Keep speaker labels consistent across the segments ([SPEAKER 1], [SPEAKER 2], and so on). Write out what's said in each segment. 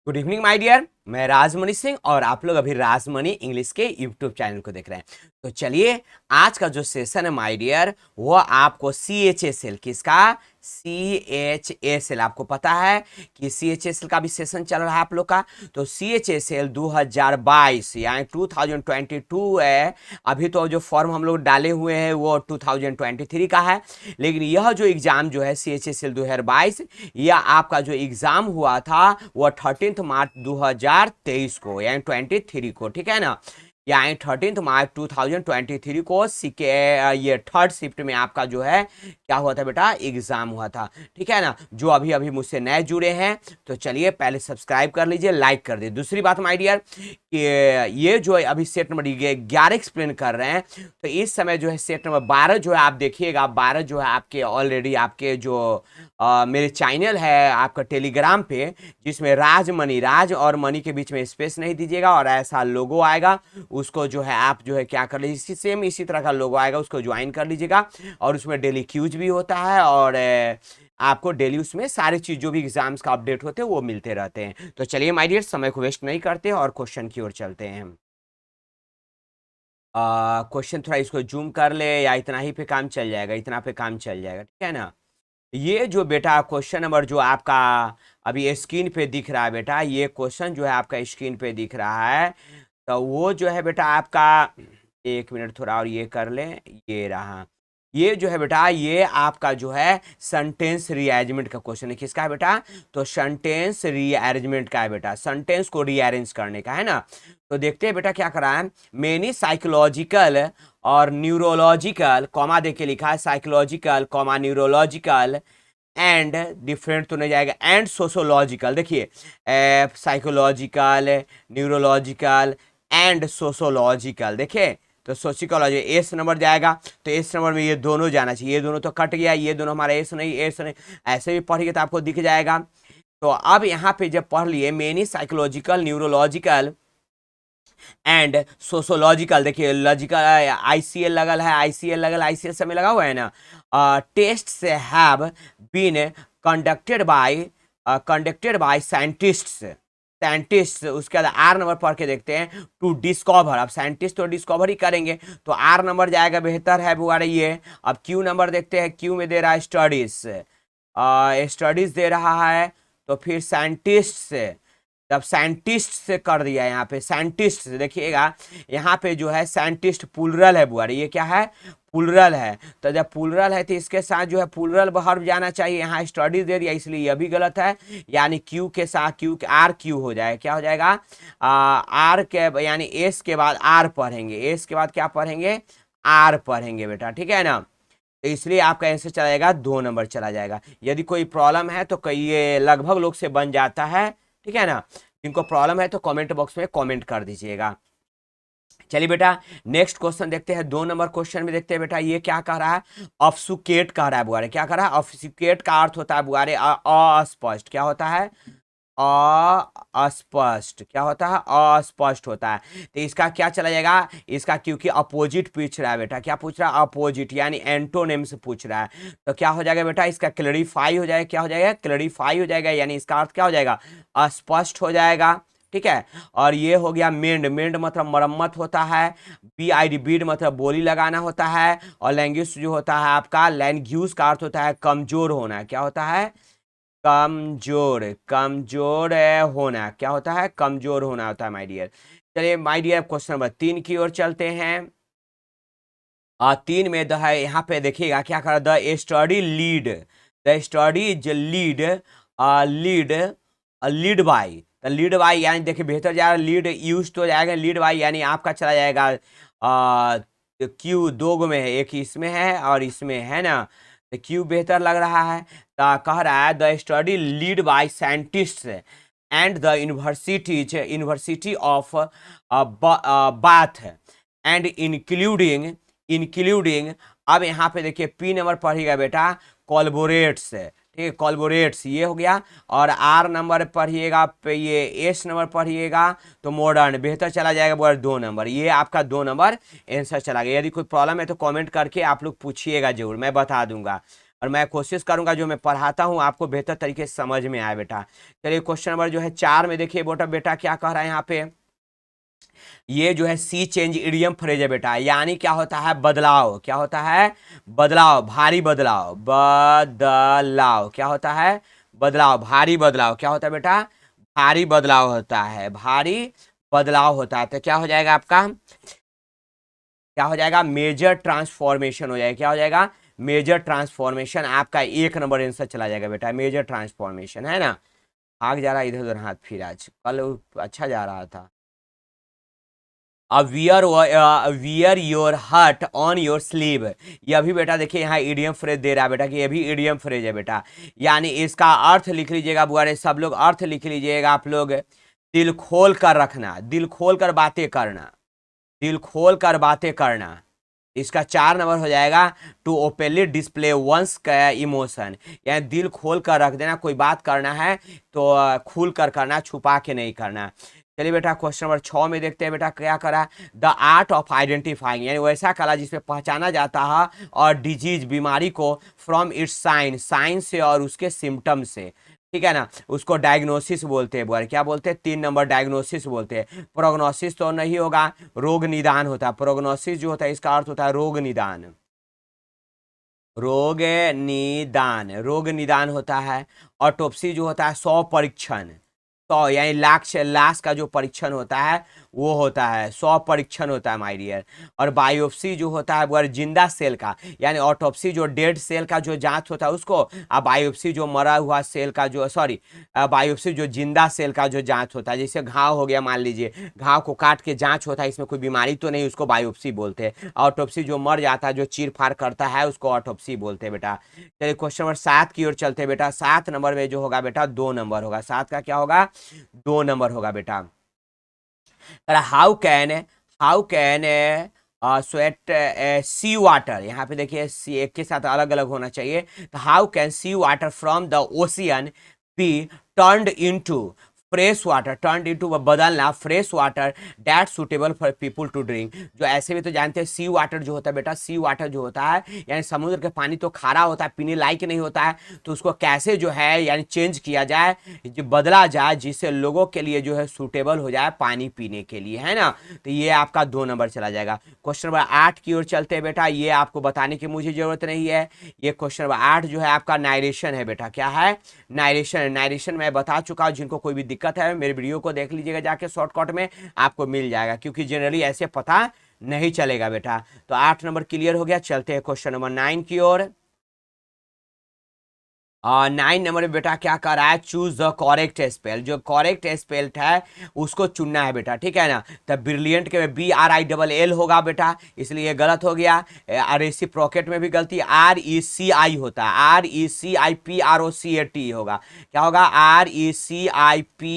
[SPEAKER 1] Good evening my dear, मैं राजमणि सिंह और आप लोग अभी राजमणि इंग्लिश के यूट्यूब चैनल को देख रहे हैं। तो चलिए, आज का जो सेशन है माय डियर, वो आपको CHSL किसका, CHSL आपको पता है कि CHSL का भी सेशन चल रहा है आप लोग का। तो CHSL 2022 यानी 2022 है। अभी तो जो फॉर्म हम लोग डाले हुए हैं वो 2023 का है, लेकिन यह जो एग्जाम जो है CHSL 2022, यह आपका जो एग्जाम हुआ था वो 13 मार्च 2023 को यानी 23 को, ठीक है ना। यानी 13 मार्च 2023 को ये थर्ड शिफ्ट में आपका जो है क्या हुआ था बेटा, एग्जाम हुआ था, ठीक है ना। जो अभी अभी मुझसे नए जुड़े हैं तो चलिए पहले सब्सक्राइब कर लीजिए, लाइक कर दीजिए। दूसरी बात माय डियर कि ये जो अभी सेट नंबर 11 एक्सप्लेन कर रहे हैं, तो इस समय जो है सेट नंबर 12 जो है आप देखिएगा। 12 जो है आपके ऑलरेडी आपके जो मेरे चैनल है आपका टेलीग्राम पे, जिसमें राज और मनी के बीच में स्पेस नहीं दीजिएगा और ऐसा लोगो आएगा, उसको जो है आप जो है क्या कर लीजिए, सेम इसी तरह का लोगो आएगा, उसको ज्वाइन कर लीजिएगा। और उसमें डेली क्यूज भी होता है और आपको डेली उसमें सारी चीज जो भी एग्जाम्स का अपडेट होते हैं वो मिलते रहते हैं। तो चलिए माय डियर, समय को वेस्ट नहीं करते और क्वेश्चन की ओर चलते हैं। क्वेश्चन थोड़ा इसको जूम कर ले या इतना ही पे काम चल जाएगा, इतना पे काम चल जाएगा, ठीक है ना। ये जो बेटा क्वेश्चन नंबर जो आपका अभी स्क्रीन पे दिख रहा है बेटा, ये क्वेश्चन जो है आपका स्क्रीन पे दिख रहा है, तो वो जो है बेटा आपका, एक मिनट थोड़ा और ये कर ले, ये रहा। ये जो है बेटा, ये आपका जो है सेंटेंस रीअरेंजमेंट का क्वेश्चन है। किसका है बेटा, तो सेंटेंस रीअरेंजमेंट का है बेटा, सेंटेंस को रीअरेंज करने का है ना। तो देखते हैं बेटा क्या कर रहा है। मेनी साइकोलॉजिकल और न्यूरोलॉजिकल, कॉमा दे के लिखा है, psychological comma neurological and different तो नहीं जाएगा, एंड सोशोलॉजिकल। देखिए साइकोलॉजिकल, न्यूरोलॉजिकल एंड सोशोलॉजिकल, देखिए तो सोशियोलॉजी एस नंबर जाएगा। तो एस नंबर में ये दोनों जाना चाहिए, ये दोनों तो कट गया, ये दोनों हमारा एस नहीं, ऐसे भी पढ़िए तो आपको दिख जाएगा। तो अब यहाँ पे जब पढ़ लिए many psychological, neurological and sociological, देखिए लॉजिकल ICL लगल है, ICL लगल, ICL समय लगा हुआ है ना। टेस्ट से have been conducted by scientist. उसके बाद आर नंबर पढ़ के देखते हैं, टू डिस्कवर। अब साइंटिस्ट तो डिस्कवर ही करेंगे, तो आर नंबर जाएगा, बेहतर है बुआ रही है। अब क्यू नंबर देखते हैं, क्यू में दे रहा है स्टडीज दे रहा है, तो फिर साइंटिस्ट से, जब साइंटिस्ट से कर दिया, यहाँ पे साइंटिस्ट से देखिएगा, यहाँ पे जो है साइंटिस्ट प्लूरल है बुआ, ये क्या है, प्लूरल है। तो जब प्लूरल है तो इसके साथ जो है प्लूरल वर्ब जाना चाहिए, यहाँ स्टडीज दे दिया इसलिए यह भी गलत है। यानी क्यू के साथ क्यू आर क्यू हो जाएगा, क्या हो जाएगा, आर के यानी एस के बाद आर पढ़ेंगे, एस के बाद क्या पढ़ेंगे, आर पढ़ेंगे बेटा, ठीक है ना। तो इसलिए आपका आंसर चला जाएगा 2 नंबर चला जाएगा। यदि कोई प्रॉब्लम है तो कई ये लगभग लोग से बन जाता है, ठीक है ना। जिनको प्रॉब्लम है तो कमेंट बॉक्स में कमेंट कर दीजिएगा। चलिए बेटा नेक्स्ट क्वेश्चन देखते हैं। 2 नंबर क्वेश्चन में देखते हैं बेटा, ये क्या कह रहा है, ऑब्फुकेट कह रहा है बुआरे। क्या कह रहा है, ऑब्फुकेट का अर्थ होता है बुआरे अस्पष्ट। क्या होता है, अस्पष्ट। क्या होता है, अस्पष्ट होता है। तो इसका क्या चला जाएगा, इसका क्योंकि अपोजिट पूछ रहा है बेटा, क्या पूछ रहा है, अपोजिट यानी एंटोनिम से पूछ रहा है। तो क्या हो जाएगा बेटा, इसका क्लैरिफाई हो जाएगा, क्या हो जाएगा, क्लैरिफाई हो जाएगा, यानी इसका अर्थ क्या हो जाएगा, अस्पष्ट हो जाएगा, ठीक है। और ये हो गया मेंड, मेंड मतलब मरम्मत होता है, BID बीड मतलब बोली लगाना होता है। और लैंग्वेज जो होता है आपका, लैंग्यूज का अर्थ होता है कमजोर होना। क्या होता है, कमजोर, कमजोर होना, क्या होता है, कमजोर होना होता है माय डियर। चलिए माय डियर क्वेश्चन नंबर 3 की ओर चलते हैं। 3 में द है, यहाँ पे देखिएगा क्या कर, the study lead, the study is lead lead by, तो लीड बाय यानी देखिए बेहतर जाएगा, लीड यूज तो जाएगा, लीड बाय यानी आपका चला जाएगा क्यू 2 में है, एक इसमें है और इसमें है ना, तो क्यू बेहतर लग रहा है। तो कह रहा है the study lead by scientist and the university of bath and including. अब यहाँ पे देखिए पी नंबर पढ़िएगा बेटा, कोलैबोरेट्स, ठीक है, कोलैबोरेट्स ये हो गया। और आर नंबर पढ़िएगा पे, ये एस नंबर पढ़िएगा तो मॉडर्न, बेहतर चला जाएगा वो 2 नंबर, ये आपका 2 नंबर आंसर चला गया। यदि कोई प्रॉब्लम है तो कमेंट करके आप लोग पूछिएगा जरूर, मैं बता दूंगा। और मैं कोशिश करूंगा जो मैं पढ़ाता हूं आपको बेहतर तरीके से समझ में आए बेटा। चलिए क्वेश्चन नंबर जो है 4 में देखिए बेटा बेटा क्या कह रहा है यहाँ पे, ये जो है सी चेंज इडियम फ्रेज है बेटा, यानी क्या होता है बदलाव, क्या होता है बदलाव, भारी बदलाव, बदलाव क्या होता है बदलाव, भारी बदलाव क्या होता है बेटा, भारी बदलाव होता है, भारी बदलाव होता है। तो क्या हो जाएगा आपका, क्या हो जाएगा मेजर ट्रांसफॉर्मेशन हो जाएगा, क्या हो जाएगा मेजर ट्रांसफॉर्मेशन, आपका 1 नंबर आंसर चला जाएगा बेटा, मेजर ट्रांसफॉर्मेशन है ना। भाग जा रहा इधर उधर हाथ, फिर आज कल अच्छा जा रहा था। Wear your heart on your sleeve, ये अभी बेटा देखिए यहाँ इडियम फ्रेज दे रहा है बेटा कि ये भी इडियम फ्रेज है बेटा, यानी इसका अर्थ लिख लीजिएगा बुआरे सब लोग, अर्थ लिख लीजिएगा आप लोग, दिल खोल कर रखना, दिल खोल कर बातें करना, दिल खोल कर बातें करना। इसका 4 नंबर हो जाएगा टू ओपनली डिस्प्ले वंस का इमोशन, यानी दिल खोल कर रख देना, कोई बात करना है तो खुल कर करना, छुपा के नहीं करना। चलिए बेटा क्वेश्चन नंबर 6 में देखते हैं बेटा क्या करा, द आर्ट ऑफ आइडेंटिफाइंग, यानी वैसा कला जिसमें पहचाना जाता है और डिजीज बीमारी को फ्रॉम इट्स साइन, साइन से और उसके सिम्टम से, ठीक है ना, उसको डायग्नोसिस बोलते हैं बुआरे, क्या बोलते हैं 3 नंबर डायग्नोसिस बोलते हैं। प्रोग्नोसिस तो नहीं होगा, रोग निदान होता है, प्रोग्नोसिस जो होता है इसका अर्थ होता है रोग निदान, रोग निदान, रोग निदान होता है। ऑटोप्सी जो होता है 100 परीक्षण, 100 यानी लाश का जो परीक्षण होता है वो होता है 100 परीक्षण होता है माय डियर। और बायोप्सी जो होता है वो जिंदा सेल का, यानी ऑटोप्सी जो डेड सेल का जो जांच होता है उसको, और बायोप्सी जो मरा हुआ सेल का जो बायोप्सी जो जिंदा सेल का जो जांच होता है, जैसे घाव हो गया मान लीजिए, घाव को काट के जांच होता है, इसमें कोई बीमारी तो नहीं, उसको बायोप्सी बोलते हैं। ऑटोप्सी जो मर जाता है जो चीर फाड़ करता है उसको ऑटोप्सी बोलते हैं बेटा। चलिए क्वेश्चन नंबर 7 की ओर चलते हैं बेटा। 7 नंबर में जो होगा बेटा 2 नंबर होगा, 7 का क्या होगा 2 नंबर होगा बेटा। How can sweat sea water, यहाँ पे देखिए सी एक के साथ अलग अलग होना चाहिए, तो how can sea water from the ocean be turned into fresh water, turn into बदलना fresh water that suitable for people to drink. जो ऐसे भी तो जानते हैं सी वाटर जो होता है बेटा, सी वाटर जो होता है यानी समुद्र के पानी तो खारा होता है, पीने लायक नहीं होता है, तो उसको कैसे जो है यानी चेंज किया जाए, जो बदला जाए जिससे लोगों के लिए जो है सुटेबल हो जाए पानी पीने के लिए, है ना। तो ये आपका 2 नंबर चला जाएगा। क्वेश्चन नंबर 8 की ओर चलते हैं बेटा, ये आपको बताने की मुझे जरूरत नहीं है। ये क्वेश्चन नंबर 8 जो है आपका नारेशन है बेटा, क्या है नारेशन, नारेशन मैं बता चुका हूं, जिनको कोई भी दिक्कत है मेरे वीडियो को देख लीजिएगा जाके, शॉर्टकट में आपको मिल जाएगा, क्योंकि जनरली ऐसे पता नहीं चलेगा बेटा। तो 8 नंबर क्लियर हो गया। चलते हैं क्वेश्चन नंबर 9 की ओर। 9 नंबर में बेटा क्या कर रहा है, चूज द कॉरेक्ट स्पेल, जो कॉरेक्ट स्पेल है उसको चुनना है बेटा, ठीक है ना। तब ब्रिलियंट के BRILL होगा बेटा, इसलिए ये गलत हो गया। रेसिप्रोकेट में भी गलती, RECI होता है, RECIPROCATE होगा, क्या होगा RECIPROCATE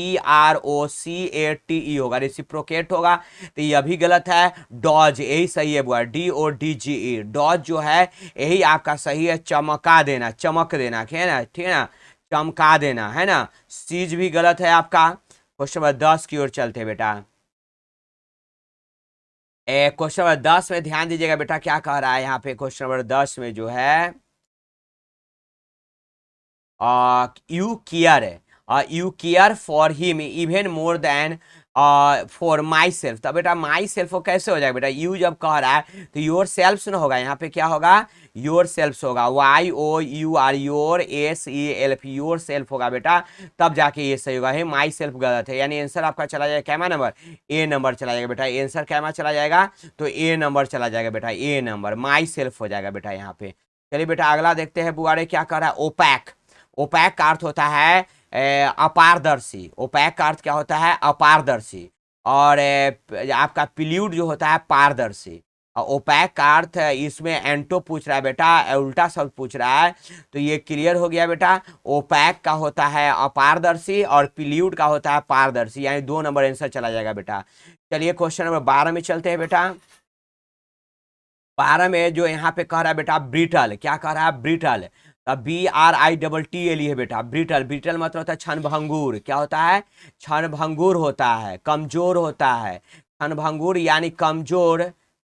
[SPEAKER 1] होगा, रेसिप्रोकेट होगा, तो ये भी गलत है। डॉज यही सही है बुआ, DODGE, डॉज जो है यही आपका सही है, चमका देना, चमक देना, ठीक है ना, ठीक है ना, चमका देना, है ना। सीज भी गलत है आपका। क्वेश्चन नंबर 10 की ओर चलते हैं बेटा। क्वेश्चन नंबर 10 में ध्यान दीजिएगा बेटा, क्या कह रहा है यहाँ पे क्वेश्चन नंबर 10 में जो है you care for him even more than for my self. तब बेटा माई सेल्फ कैसे हो जाएगा बेटा, यू जब कह रहा है तो योर सेल्फ ना होगा, यहाँ पे क्या होगा योर सेल्फ होगा, YOUR your SELF your self होगा बेटा, तब जाके ये सही होगा। है माई सेल्फ गलत है, यानी आंसर आपका चला जाएगा कैमा नंबर, A नंबर चला जाएगा बेटा, आंसर कैमा चला जाएगा तो A नंबर चला जाएगा बेटा, A नंबर माई सेल्फ हो जाएगा बेटा यहाँ पे। चलिए बेटा अगला देखते हैं बुआरे क्या कर रहा है, ओपैक। ओपैक का अर्थ होता है अपारदर्शी, ओपैक का अर्थ क्या होता है अपारदर्शी, और आपका पिल्यूड जो होता है पारदर्शी। ओपैक का अर्थ इसमें एंटो पूछ रहा है बेटा, उल्टा शब्द पूछ रहा है, तो ये क्लियर हो गया बेटा। ओपैक का होता है अपारदर्शी और पिल्यूड का होता है पारदर्शी, यानी 2 नंबर आंसर चला जाएगा बेटा। चलिए क्वेश्चन नंबर 12 में चलते हैं बेटा। 12 में जो यहाँ पे कह रहा है बेटा ब्रिटल, क्या कह रहा है ब्रिटल, BRITTLE है बेटा, ब्रिटल, ब्रिटल मतलब होता है क्षणभंगुर, क्या होता है क्षणभंगुर होता है, कमजोर होता है, क्षणभंगुर यानी कमजोर,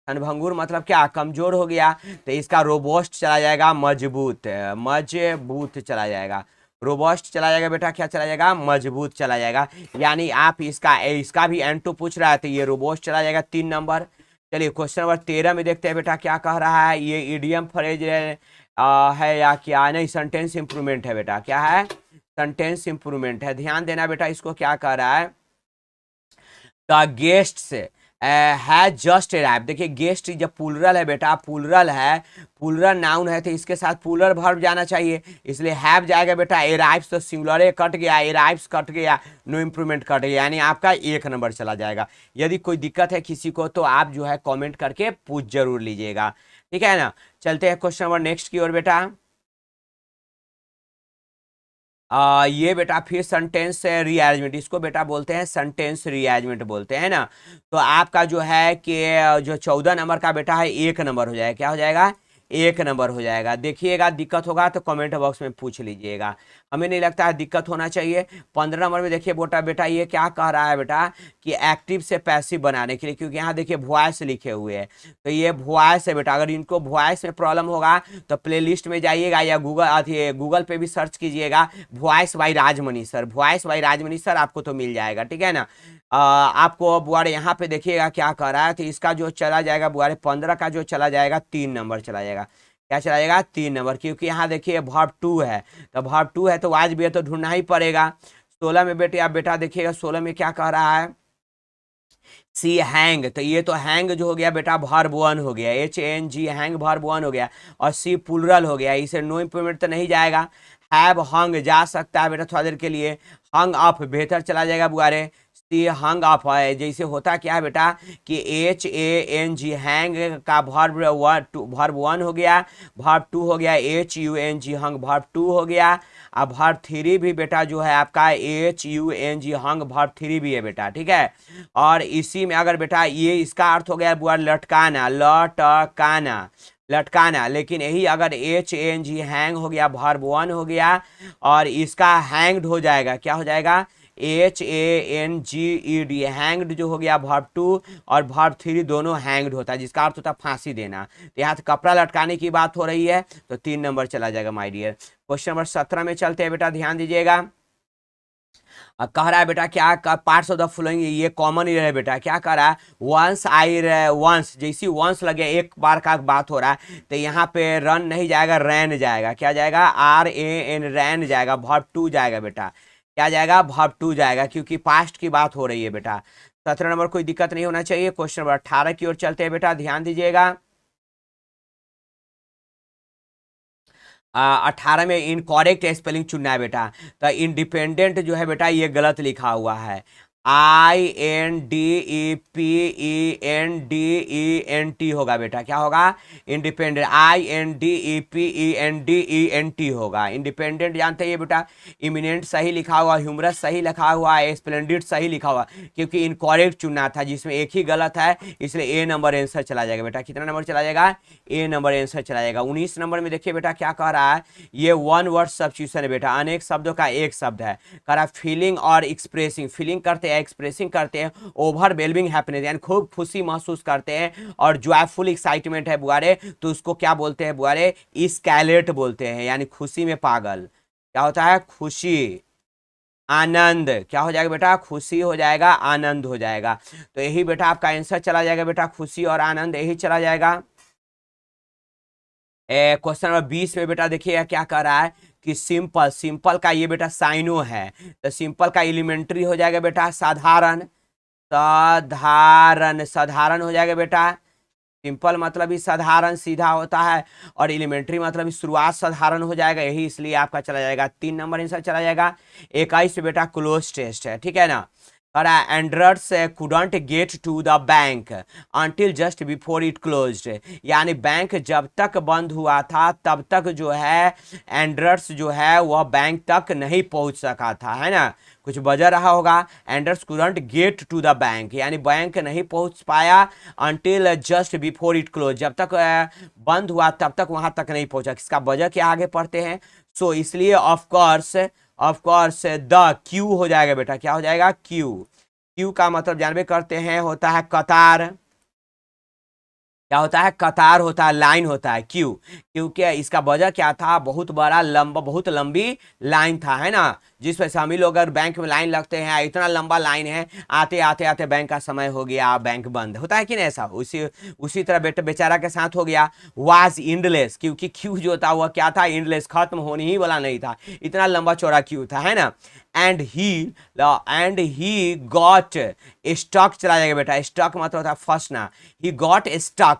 [SPEAKER 1] क्षणभंगुर मतलब क्या, कमजोर हो गया, तो इसका रोबोस्ट चला जाएगा मजबूत, मजबूत चला जाएगा, रोबोस्ट चला जाएगा बेटा, क्या चला जाएगा, मजबूत चला जाएगा। यानी आप इसका इसका भी एंटो पूछ रहा है तो ये रोबोस्ट चला जाएगा 3 नंबर। चलिए क्वेश्चन नंबर 13 में देखते हैं बेटा क्या कह रहा है, ये इडियम फ्रेज है या क्या, नहीं सेंटेंस इंप्रूवमेंट है बेटा, क्या है, सेंटेंस इंप्रूवमेंट है। ध्यान देना बेटा, इसको क्या कह रहा है, the guests has just arrived. देखिए गेस्ट जब प्लूरल है बेटा, प्लूरल है, प्लूरल नाउन है तो इसके साथ प्लूरल वर्ब जाना चाहिए, इसलिए हैव जाएगा बेटा, अराइव्स तो सिंगुलर कट गया, अराइव्स कट गया, नो इंप्रूवमेंट कट गया, यानी आपका 1 नंबर चला जाएगा। यदि कोई दिक्कत है किसी को तो आप जो है कमेंट करके पूछ जरूर लीजिएगा, ठीक है ना। चलते हैं क्वेश्चन नंबर नेक्स्ट की ओर बेटा। ये बेटा फिर सेंटेंस रीअरेंजमेंट, इसको बेटा बोलते हैं सेंटेंस रीअरेंजमेंट बोलते हैं ना। तो आपका जो है कि जो 14 नंबर का बेटा है 1 नंबर हो जाएगा, क्या हो जाएगा, 1 नंबर हो जाएगा। देखिएगा दिक्कत होगा तो कमेंट बॉक्स में पूछ लीजिएगा, हमें नहीं लगता है दिक्कत होना चाहिए। 15 नंबर में देखिए बेटा, बेटा ये क्या कह रहा है बेटा कि एक्टिव से पैसिव बनाने के लिए, क्योंकि यहाँ देखिए वॉइस लिखे हुए हैं, तो ये वॉइस है बेटा। अगर इनको वॉइस में प्रॉब्लम होगा तो प्लेलिस्ट में जाइएगा या गूगल पे भी सर्च कीजिएगा, voice by Rajmani sir, voice by Rajmani sir, आपको तो मिल जाएगा, ठीक है ना। आपको बुआरे यहाँ पे देखिएगा क्या कह रहा है, तो इसका जो चला जाएगा बुआरे 15 का जो चला जाएगा 3 नंबर चला जाएगा, क्या चला जाएगा, 3 नंबर, क्योंकि यहाँ देखिए वर्ब 2 है, तो वर्ब 2 है तो आज भी है तो ढूंढना ही पड़ेगा। 16 में बेटे आप बेटा देखिएगा 16 में क्या कह रहा है, सी हैंग, तो ये तो हैंग जो हो गया बेटा वर्ब 1 हो गया, HANG हैंग वर्ब 1 हो गया, और सी प्लूरल हो गया, इसे नो इंप्रूवमेंट तो नहीं जाएगा। हैव हंग जा सकता है बेटा थोड़ा देर के लिए, हंग अप बेहतर चला जाएगा बुआरे, सी हंग अप है, जैसे होता क्या है बेटा कि HANG हैंग का वर्ब 1 हो गया, वर्ब 2 हो गया, HUNG हंग वर्ब 2 हो गया, अब वर्ब 3 भी बेटा जो है आपका HUNG हंग वर्ब 3 भी है बेटा, ठीक है। और इसी में अगर बेटा ये इसका अर्थ हो गया बुआ लटकाना, लटकाना, लटकाना, लेकिन यही अगर HANG हैंग हो गया वर्ब 1 हो गया, और इसका हैंग्ड हो जाएगा, क्या हो जाएगा, HANGED हैंग्ड जो हो गया वर्ब 2 और वर्ब 3 दोनों हैंग्ड होता है, जिसका अर्थ होता है फांसी देना, तो यहाँ तो कपड़ा लटकाने की बात हो रही है, तो 3 नंबर चला जाएगा माय डियर। क्वेश्चन नंबर 17 में चलते हैं बेटा, ध्यान दीजिएगा। कह रहा है बेटा क्या, पार्ट्स ऑफ द फॉलोइंग, ये कॉमन ही रहे बेटा, क्या कह रहा है, वंस आई वंस, जैसी वंस लगे एक बार का बात हो रहा है, तो यहाँ पे रन नहीं जाएगा, रैन जाएगा, क्या जाएगा, RAN रैन जाएगा, वर्ब 2 जाएगा बेटा, क्या जाएगा, वर्ब 2 जाएगा, क्योंकि पास्ट की बात हो रही है बेटा। 17 नंबर कोई दिक्कत नहीं होना चाहिए। क्वेश्चन नंबर 18 की ओर चलते हैं बेटा, ध्यान दीजिएगा। 18 में इनकॉरेक्ट स्पेलिंग चुनना है बेटा, तो इंडिपेंडेंट जो है बेटा ये गलत लिखा हुआ है, INDEPENDENT होगा बेटा, क्या होगा, इंडिपेंडेंट, INDEPENDENT होगा, इंडिपेंडेंट जानते हैं बेटा। इमिनेंट सही लिखा हुआ, ह्यूमरस सही लिखा हुआ है, स्प्लेंडिड सही लिखा हुआ, क्योंकि इनकॉरेक्ट चुनना था जिसमें एक ही गलत है, इसलिए A नंबर आंसर चला जाएगा बेटा। कितना नंबर चला जाएगा, A नंबर आंसर चला जाएगा। 19 नंबर में देखिए बेटा क्या कह रहा है, ये वन वर्ड सब्स्टिट्यूशन है बेटा, अनेक शब्दों का एक शब्द है, कह रहा फीलिंग और एक्सप्रेसिंग, फीलिंग करते हैं, एक्सप्रेसिंग करते हैं, ओवरवेलमिंग हैप्पीनेस यानी खूब खुशी महसूस करते हैं, और जॉयफुल एक्साइटमेंट है बुआरे, तो उसको क्या बोलते हैं बुआरे, स्कैलेट बोलते हैं, यानी खुशी में पागल, क्या होता है, खुशी, आनंद, क्या हो जाएगा बेटा, खुशी हो जाएगा, आनंद हो जाएगा, तो यही बेटा आपका आंसर चला जाएगा बेटा, खुशी और आनंद यही चला जाएगा। क्वेश्चन नंबर 20 में बेटा देखिएगा क्या कह रहा है कि सिंपल, सिंपल का ये बेटा साइनो है, तो सिंपल का एलिमेंट्री हो जाएगा बेटा साधारण, साधारण, साधारण हो जाएगा बेटा। सिंपल मतलब ही साधारण सीधा होता है, और एलिमेंट्री मतलब ही शुरुआत साधारण हो जाएगा, यही इसलिए आपका चला जाएगा 3 नंबर आंसर चला जाएगा। 21 पे बेटा क्लोज टेस्ट है, ठीक है ना। Androids couldn't get to the bank until just before it closed, यानी बैंक जब तक बंद हुआ था तब तक जो है एंड्रॉइड्स जो है वह बैंक तक नहीं पहुंच सका था, है ना, कुछ वजह रहा होगा। Androids couldn't get to the bank यानी बैंक नहीं पहुंच पाया, until just before it closed जब तक बंद हुआ तब तक वहां तक नहीं पहुंचा, किसका वजह क्या आगे पढ़ते हैं। सो इसलिए ऑफ कोर्स द क्यू हो जाएगा बेटा, क्या हो जाएगा, क्यू, क्यू का मतलब जानबे करते हैं होता है कतार, क्या होता है, कतार होता है, लाइन होता है, क्यू। क्योंकि इसका वजह क्या था, बहुत बड़ा लंबा, बहुत लंबी लाइन था, है ना, जिस वजह से हम ही लोग अगर बैंक में लाइन लगते हैं, इतना लंबा लाइन है, आते आते आते बैंक का समय हो गया, बैंक बंद होता है कि नहीं, ऐसा उसी तरह बेचारा के साथ हो गया। वाज इंडलेस, क्योंकि क्यू जो था वह क्या था, इंडलेस, खत्म होने ही वाला नहीं था, इतना लंबा चौड़ा क्यू था, है ना। एंड ही गॉट स्टक, चला जाएगा बेटा, स्टक मतलब होता है फंसना। He got stuck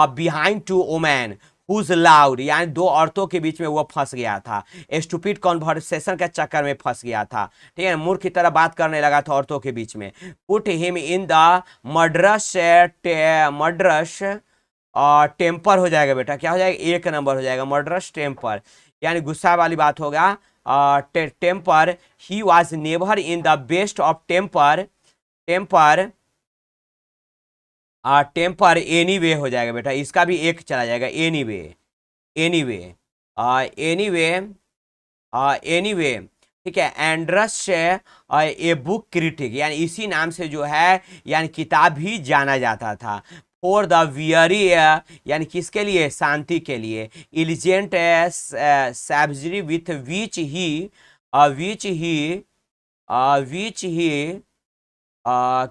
[SPEAKER 1] behind two women who's loud, यानी दो औरतों के बीच में वो फंस गया था, स्टूपिड कॉन्वर्सेशन के चक्कर में फंस गया था, ठीक है, मूर्ख की तरह बात करने लगा था औरतों के बीच में। Put him in the murderous temper हो जाएगा बेटा, क्या हो जाएगा, एक नंबर हो जाएगा, मर्डरस टेम्पर, यानी गुस्सा वाली बात होगा। Temper, he was never in the best of temper, temper anyway हो जाएगा बेटा, इसका भी एक चला जाएगा, एनी वे, एनी वे, ठीक है। एंड्रस ए बुक क्रिटिक, यानी इसी नाम से जो है यानी किताब भी जाना जाता था। फॉर द वियरी, यानी किसके लिए, शांति के लिए। इलिजेंट सैवजरी विथ विच ही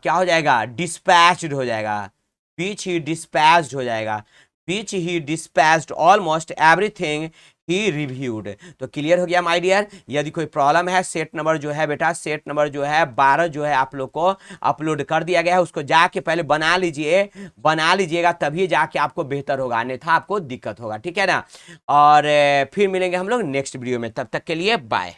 [SPEAKER 1] क्या हो जाएगा, डिस्पैच्ड हो जाएगा, विच ही डिस्पैच्ड हो जाएगा, which he dispatched almost everything he reviewed. तो क्लियर हो गया माय डियर। यदि कोई प्रॉब्लम है, सेट नंबर जो है बेटा, सेट नंबर जो है 12 जो है आप लोग को अपलोड कर दिया गया है, उसको जाके पहले बना लीजिएगा, तभी जाके आपको बेहतर होगा, अन्यथा आपको दिक्कत होगा, ठीक है ना। और फिर मिलेंगे हम लोग नेक्स्ट वीडियो में, तब तक के लिए बाय।